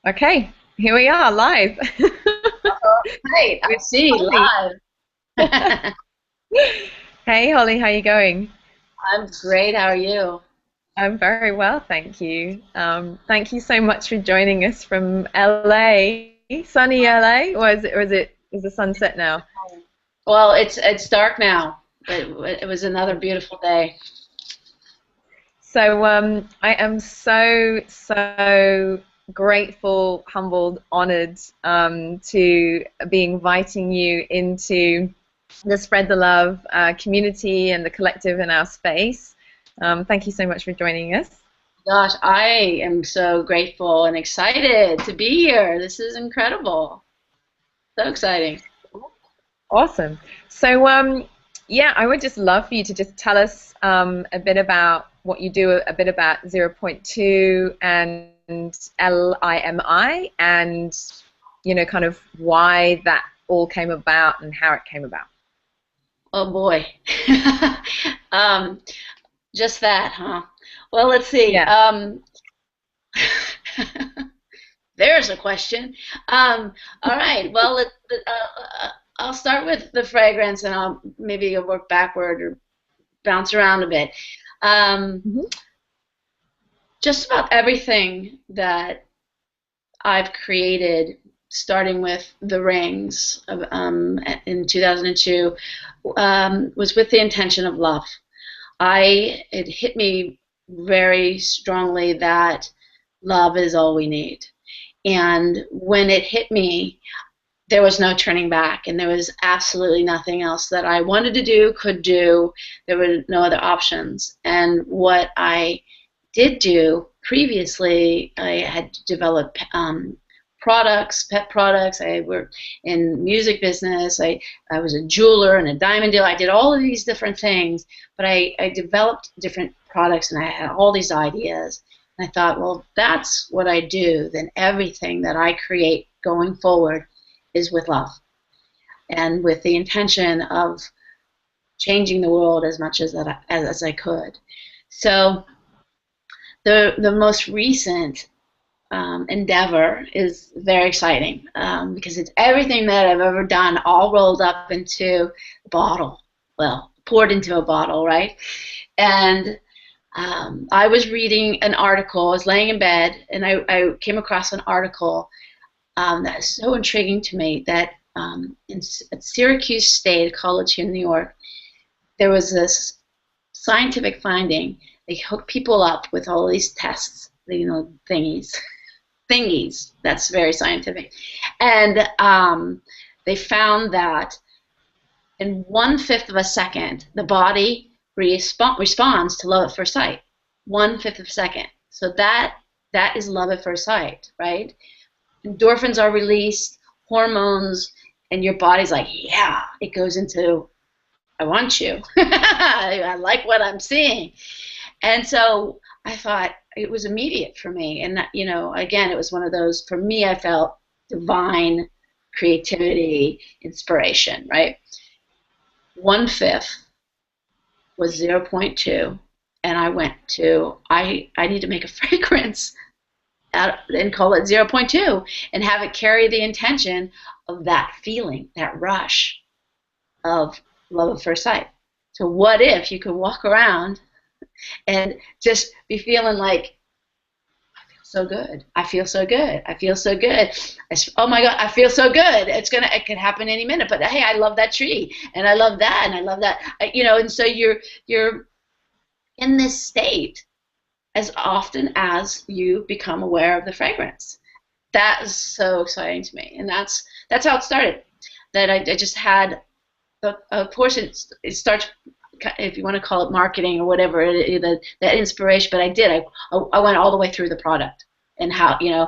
Okay, here we are live Right, I with see, Holly. live. I'm Hey Holly, how you going? great. How are you? I'm very well, thank you. Thank you so much for joining us from LA, sunny LA, or is the sunset now? Well, it's dark now, but it was another beautiful day. So I am so grateful, humbled, honored to be inviting you into the Spread the Love community and the collective in our space. Thank you so much for joining us. Gosh, I am so grateful and excited to be here. This is incredible. So exciting. Awesome. So, yeah, I would just love for you to just tell us a bit about what you do, a bit about zero point 0.2 and LIMI, and kind of why that all came about and how it came about. Oh boy. Um, just that, huh? Well, let's see. Yeah. There's a question. All right. Well, I'll start with the fragrance, and I'll maybe work backward or bounce around a bit. Um, Mhm. just about everything that I've created, starting with the rings in 2002, was with the intention of love. It hit me very strongly that love is all we need. And when it hit me, there was no turning back, and there was absolutely nothing else that I wanted to do, could do. There were no other options. And what I did do previously, I had developed products, pet products. I worked in music business. I was a jeweler and a diamond dealer. I did all of these different things, but I developed different products, and I had all these ideas. And I thought, well, that's what I do. Then everything that I create going forward is with love and with the intention of changing the world as much as I could. So the most recent endeavor is very exciting because it's everything that I've ever done all rolled up into a bottle. Well, poured into a bottle, right? And I was reading an article. I was laying in bed, and I came across an article that is so intriguing to me that at Syracuse State College here in New York, there was this scientific finding. They hook people up with all these tests, thingies. That's very scientific. And they found that in 1/5 of a second, the body responds to love at first sight. 1/5 of a second. So that is love at first sight, right? Endorphins are released, hormones, and your body's like, yeah, it goes into, I want you. I like what I'm seeing. And so I thought it was immediate for me. And, again, it was one of those, for me, I felt divine creativity, inspiration, right? 1/5 was zero point 0.2. And I went to, I need to make a fragrance and call it zero point 0.2 and have it carry the intention of that feeling, that rush of love at first sight. So what if you could walk around and just be feeling like, I feel so good. I feel so good. I feel so good. Oh my God, I feel so good. It could happen any minute. But hey, I love that tree, and I love that, and I love that. And so you're in this state as often as you become aware of the fragrance. That is so exciting to me, and that's how it started. That I just had, of course, it starts, if you want to call it marketing or whatever, that inspiration. But I went all the way through the product and how it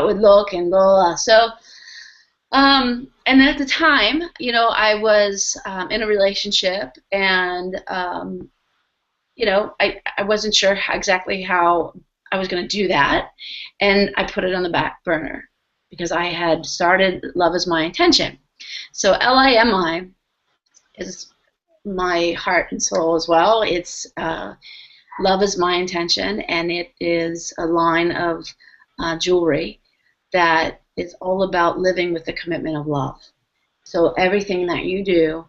would look and blah, blah, blah. So and then at the time, I was in a relationship, and I wasn't sure exactly how I was going to do that, and I put it on the back burner because I had started Love Is My Intention. So LIMI is my heart and soul as well. It's Love Is My Intention, and it is a line of jewelry that is all about living with the commitment of love. So everything that you do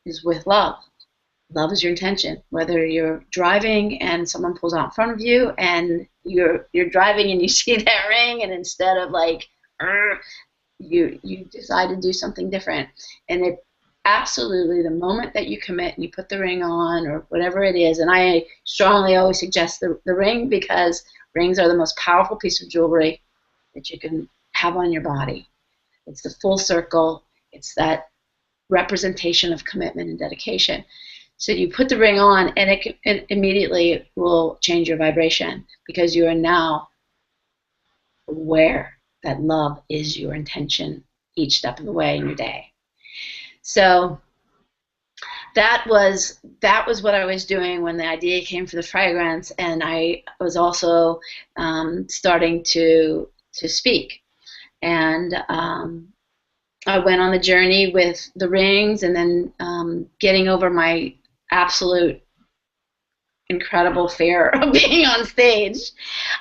is with love. Love is your intention. Whether you're driving and someone pulls out in front of you, and you're driving and you see that ring, and instead of like, you decide to do something different, and it absolutely, the moment that you commit and you put the ring on or whatever it is, and I strongly always suggest the ring, because rings are the most powerful piece of jewelry that you can have on your body. It's the full circle. It's that representation of commitment and dedication. So you put the ring on, and it immediately will change your vibration, because you are now aware that love is your intention each step of the way in your day. So that was what I was doing when the idea came for the fragrance, and I was also starting to speak. And I went on the journey with the rings, and then getting over my absolute incredible fear of being on stage.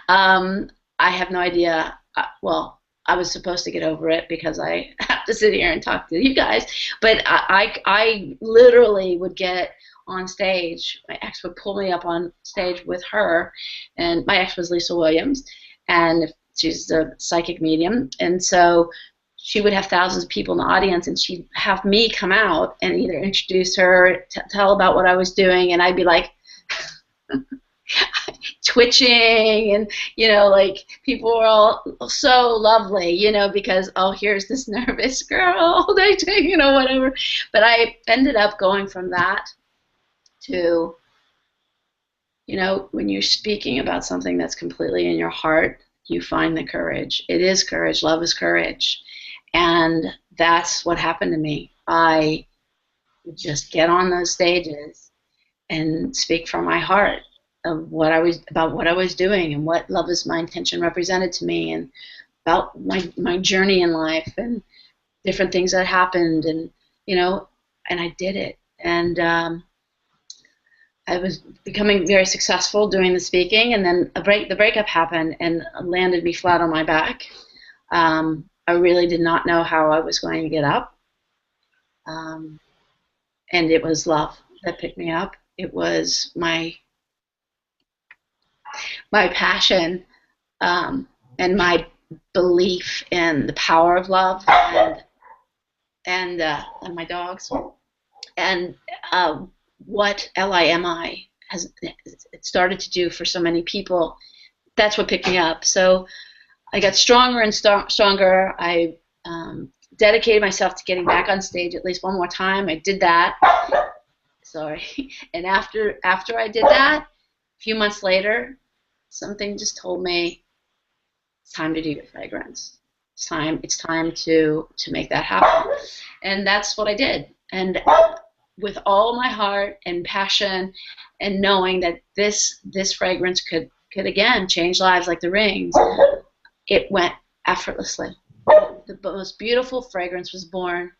I have no idea. Well, I was supposed to get over it because I have to sit here and talk to you guys. But I literally would get on stage. My ex would pull me up on stage with her, and my ex was Lisa Williams, and she's a psychic medium, and so she would have thousands of people in the audience, and she'd have me come out and either introduce her, tell about what I was doing, and I'd be like twitching, and like people were all so lovely, because here's this nervous girl, whatever. But I ended up going from that to, when you're speaking about something that's completely in your heart, you find the courage. It is courage. Love is courage. And that's what happened to me. I would just get on those stages and speak from my heart of what I was doing, and what love is my intention represented to me, and about my journey in life, and different things that happened, and and I did it. And I was becoming very successful doing the speaking, and then the breakup happened and landed me flat on my back. I really did not know how I was going to get up. And it was love that picked me up. It was my passion, and my belief in the power of love, and my dogs, and what LIMI has started to do for so many people. That's what picked me up. So I got stronger and stronger. I dedicated myself to getting back on stage at least one more time. I did that. Sorry. And after I did that, a few months later, something just told me it's time to do your fragrance. It's time to make that happen. And that's what I did. And with all my heart and passion, and knowing that this fragrance could again change lives like the rings, it went effortlessly. The most beautiful fragrance was born.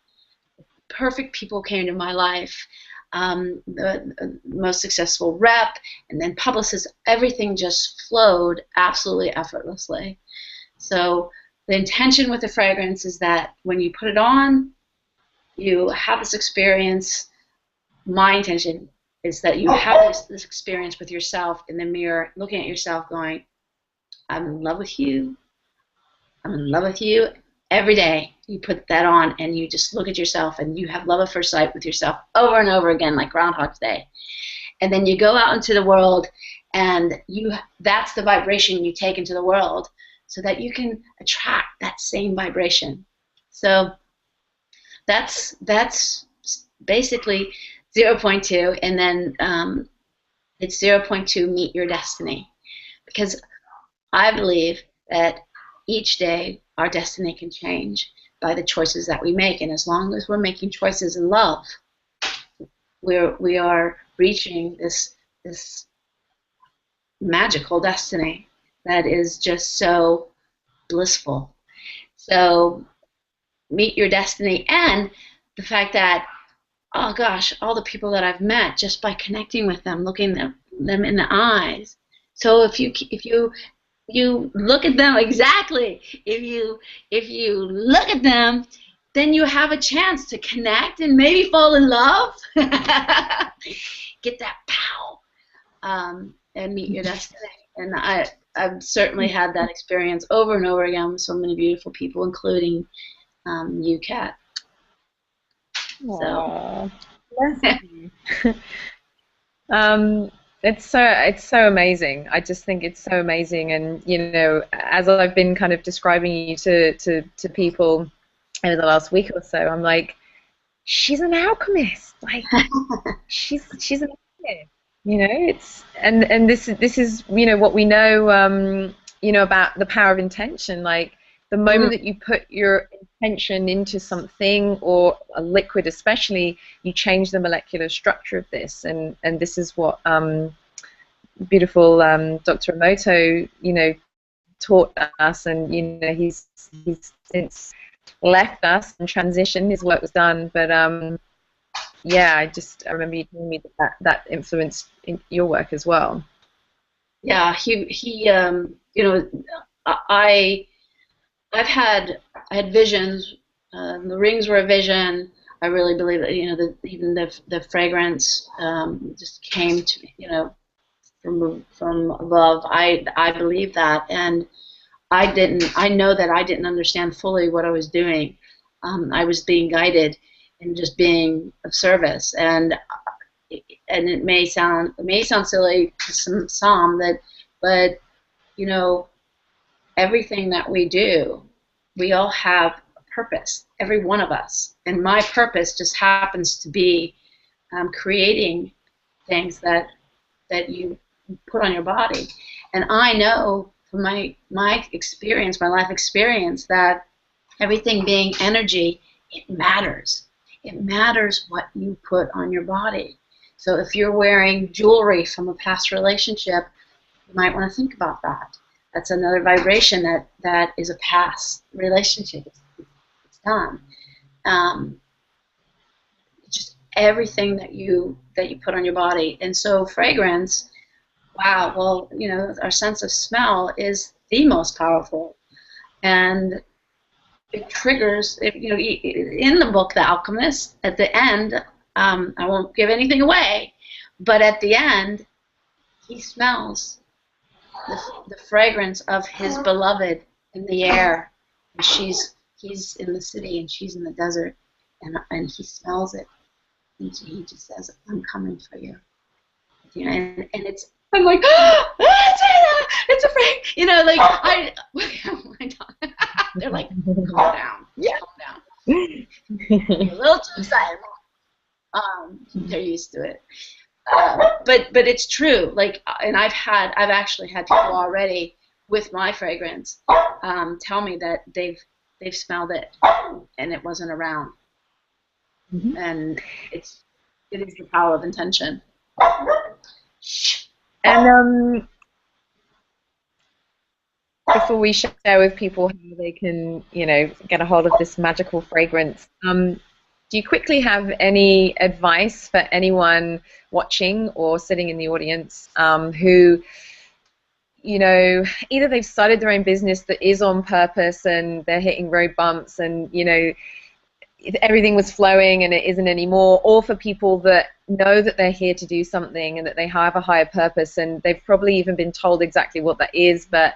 Perfect people came to my life. The most successful rep, and then publicists, everything just flowed absolutely effortlessly. So the intention with the fragrance is that when you put it on, you have this experience. My intention is that you have this experience with yourself in the mirror, looking at yourself going, I'm in love with you. I'm in love with you. Every day you put that on, and you just look at yourself, and you have love at first sight with yourself over and over again, like Groundhog's Day. And then you go out into the world, and that's the vibration you take into the world, so that you can attract that same vibration. So that's basically 0.2, and then it's 0.2 meet your destiny, because I believe that each day our destiny can change by the choices that we make, and as long as we're making choices in love, we are reaching this magical destiny that is just so blissful. So meet your destiny, and the fact that, oh gosh, all the people that I've met just by connecting with them, looking them in the eyes. So if you you look at them exactly. If you look at them, then you have a chance to connect and maybe fall in love. Get that pow, and meet your destiny. And I've certainly had that experience over and over again with so many beautiful people, including you, Kat. So. Bless you. It's so amazing. I just think it's so amazing, and as I've been kind of describing you to people over the last week or so, I'm like, she's an alchemist. Like, she's an alchemist. And this is what we know about the power of intention. Like, the moment that you put your intention into something, or a liquid especially, you change the molecular structure of this, and this is what beautiful Dr. Emoto taught us, and he's since left us and transitioned. His work was done, but yeah, I remember you telling me that influenced in your work as well. Yeah, I had visions. The rings were a vision. I really believe that even the fragrance just came to me, from above. I believe that, and I know that I didn't understand fully what I was doing. I was being guided and just being of service, and it may sound silly to some, but everything that we do, we all have a purpose, every one of us. And my purpose just happens to be creating things that you put on your body. And I know from my experience, my life experience, that everything being energy, it matters. It matters what you put on your body. So if you're wearing jewelry from a past relationship, you might want to think about that. That's another vibration that is a past relationship. It's done. Just everything that you put on your body. And so fragrance, wow, well, our sense of smell is the most powerful. And it triggers, in the book, The Alchemist, at the end, I won't give anything away, but at the end, he smells the fragrance of his beloved in the air. And he's in the city and she's in the desert, and he smells it, and he just says, "I'm coming for you." And it's, I'm like, oh, it's a frag, they're like, calm down, calm down. You're a little too excited. They're used to it. But it's true. Like, and I've actually had people already with my fragrance tell me that they've smelled it and it wasn't around. Mm-hmm. And it is the power of intention. And before we share with people how they can, get a hold of this magical fragrance, do you quickly have any advice for anyone watching or sitting in the audience who, either they've started their own business that is on purpose and they're hitting road bumps and, everything was flowing and it isn't anymore, or for people that know that they're here to do something and that they have a higher purpose and they've probably even been told exactly what that is, but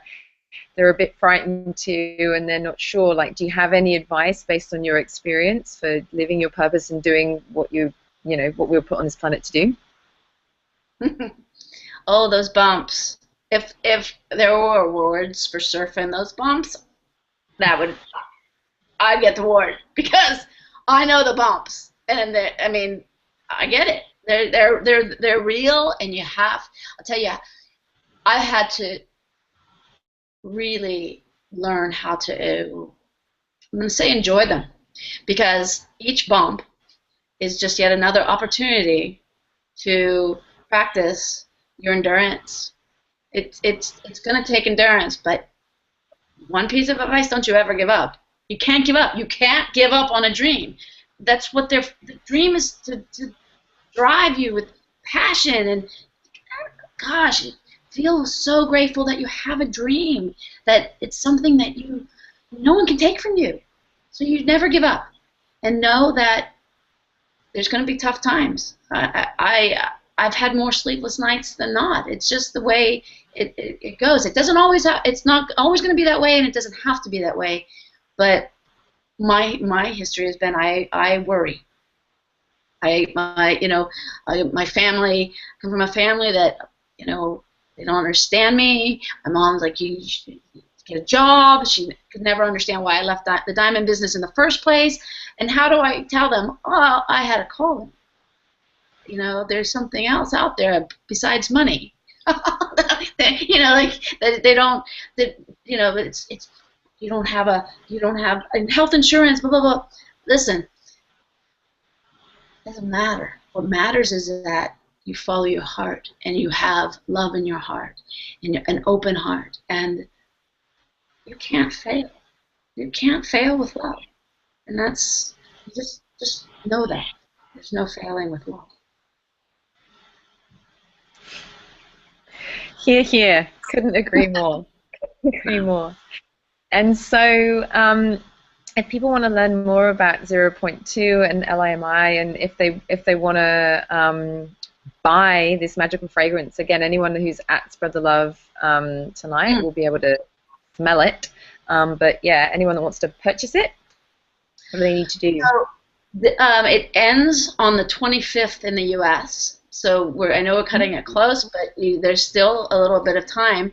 they're a bit frightened too and they're not sure. Like, do you have any advice based on your experience for living your purpose and doing what what we were put on this planet to do? Oh, those bumps. If there were awards for surfing those bumps, I'd get the award, because I know the bumps, and I get it. They're real, and I'll tell you, I had to really learn how to, I'm going to say, enjoy them, because each bump is just yet another opportunity to practice your endurance. It's going to take endurance, but one piece of advice: don't you ever give up. You can't give up. You can't give up on a dream. That's what the dream is, to drive you with passion. And gosh, feel so grateful that you have a dream, that it's something that no one can take from you. So you never give up, and know that there's going to be tough times. I've had more sleepless nights than not. It's just the way it goes. It doesn't always it's not always going to be that way, and it doesn't have to be that way. But my history has been I worry. My family come from a family that they don't understand me. My mom's like, you should get a job. She could never understand why I left the diamond business in the first place. And how do I tell them, oh, I had a calling? There's something else out there besides money. They don't. It's you don't have health insurance. Blah blah blah. Listen, it doesn't matter. What matters is that you follow your heart, and you have love in your heart, and an open heart, and you can't fail. You can't fail with love, and that's just know that there's no failing with love. Hear, hear. Couldn't agree more. Couldn't agree more. And so, if people want to learn more about zero point 0.2 and LIMI, and if they want to buy this magical fragrance, again, anyone who's at Spread the Love tonight will be able to smell it. But yeah, anyone that wants to purchase it, what do they need to do? So, it ends on the 25th in the U.S. So I know we're cutting it close, but there's still a little bit of time.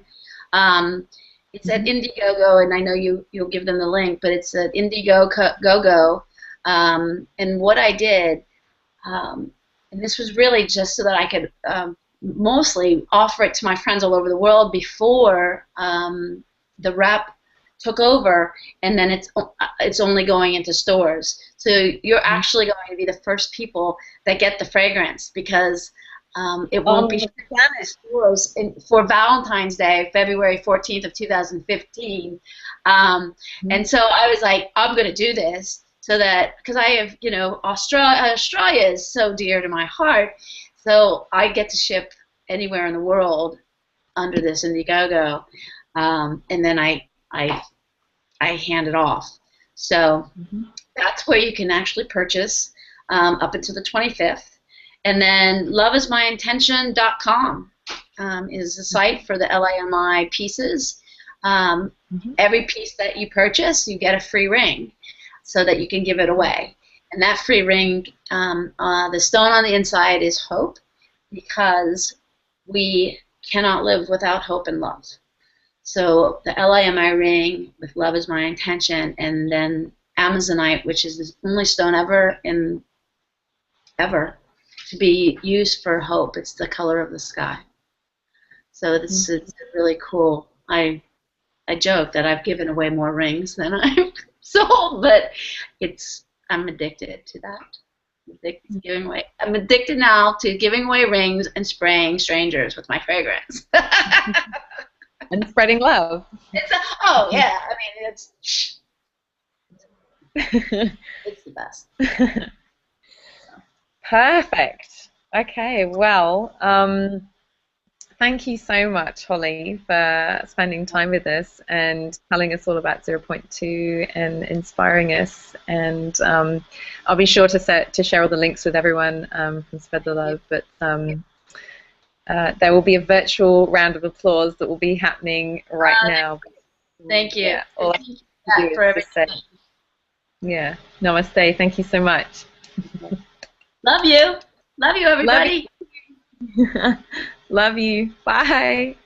It's at Indiegogo, and I know you'll give them the link, but it's at Indiegogo. And what I did, and this was really just so that I could mostly offer it to my friends all over the world before the rep took over, and then it's only going into stores. So you're actually going to be the first people that get the fragrance, because it won't be in stores for Valentine's Day, February 14th of 2015. And so I was like, I'm going to do this so that, because I have, Australia is so dear to my heart, so I get to ship anywhere in the world under this Indiegogo, and then I hand it off. So that's where you can actually purchase up until the 25th. And then loveismyintention.com is the site for the LIMI pieces. Every piece that you purchase, you get a free ring so that you can give it away. And that free ring, the stone on the inside is hope, because we cannot live without hope and love. So the LIMI ring with Love Is My Intention, and then Amazonite, which is the only stone ever to be used for hope. It's the color of the sky. So this is really cool. I joke that I've given away more rings than I've sold, but I'm addicted to that. I'm addicted now to giving away rings and spraying strangers with my fragrance. And spreading love. Oh yeah, I mean it's the best. Perfect. Okay, well, thank you so much, Holly, for spending time with us and telling us all about 0.2 and inspiring us. And I'll be sure to share all the links with everyone from Spread the Love. But there will be a virtual round of applause that will be happening right now. Thank you. Yeah, all I can do is say, yeah, namaste. Thank you so much. Love you. Love you, everybody. Love you. Love you. Bye.